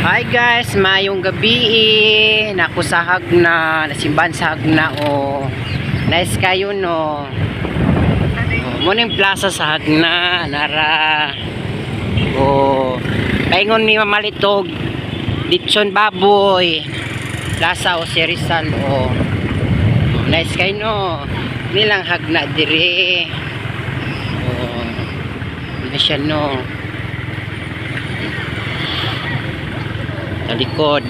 Hi guys, mayong gabi nakusahag na nasimban sa hagna o nice kayo no. Muning plaza sa hagna nara o paingon mi mamalitog Ditson Baboy Plaza o Sirizal o nice kayo no. Nilang hagna dire o na siya no. Talikod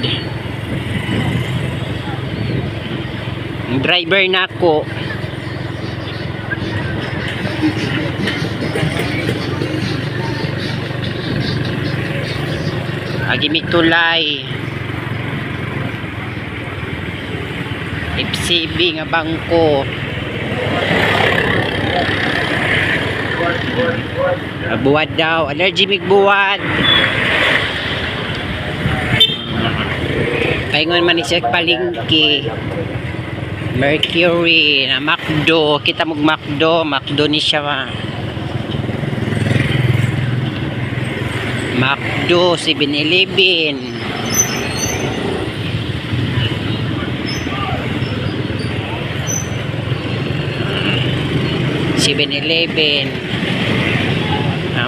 ang driver na ako agi mitulay FCB nga bangko buwad daw allergy mig buwad paingon man siya palingki Mercury na McDo kita mog McDo ni siya McDo 7-Eleven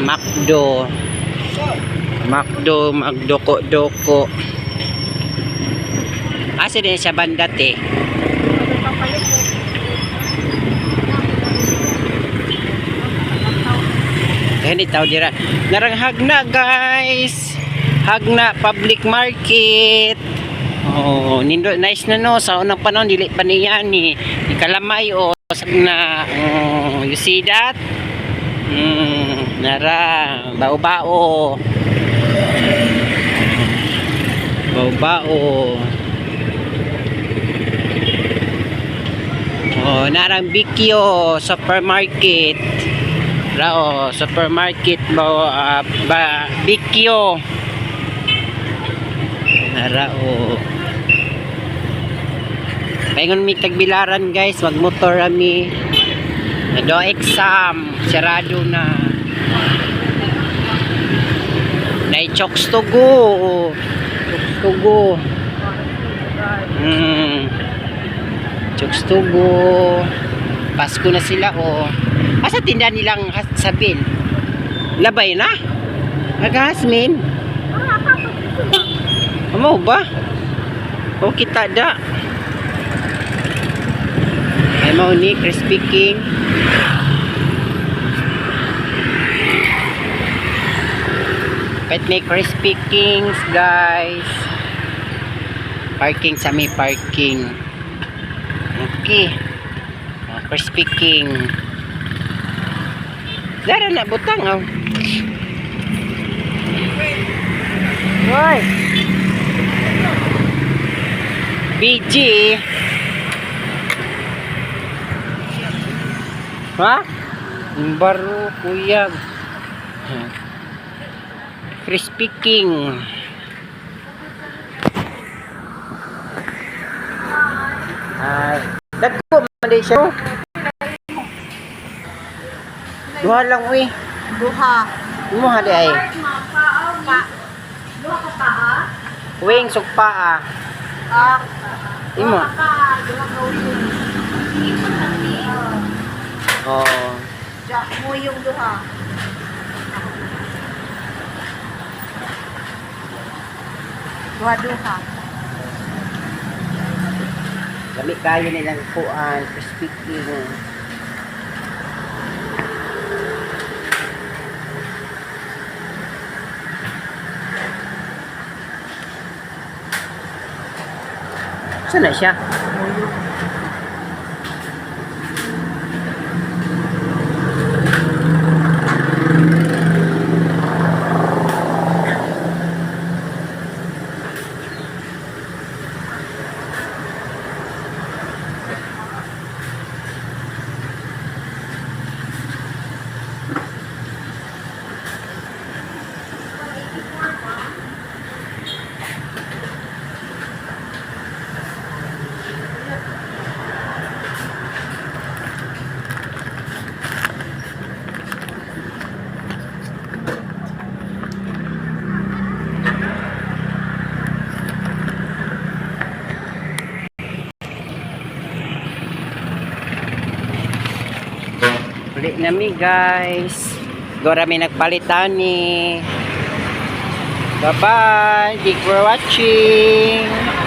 McDo magdoko-doko asa din siya bandat Hindi tao dira narang hagna guys hagna public market oh nindo nice na no sa unang panahon dili pa niya ni kalamay o na you see that nara bao-bao oh narang Bikyo supermarket rao supermarket ba Bikyo narao paingon mi tagbilaran guys magmotor kami do exam sarado na chokes to go chokes to go Pasko na sila asa tindahan nilang sabin labay na naghasmin mo ba o kita da ay mo ni Crispy King pet may Crispy Kings guys parking sa may parking okay Crispy King dara na butang Hoy BG ha baru kuyag Crispy King ay dagko man di siya duha lang duha di ay duha ka paa wing sugpa imo ja mo yung duha kami kayo nilang kuan Crispy King saan na siya? Uli na mi guys. Gora mi nagpalitan ni. Bye bye. Thank you for watching.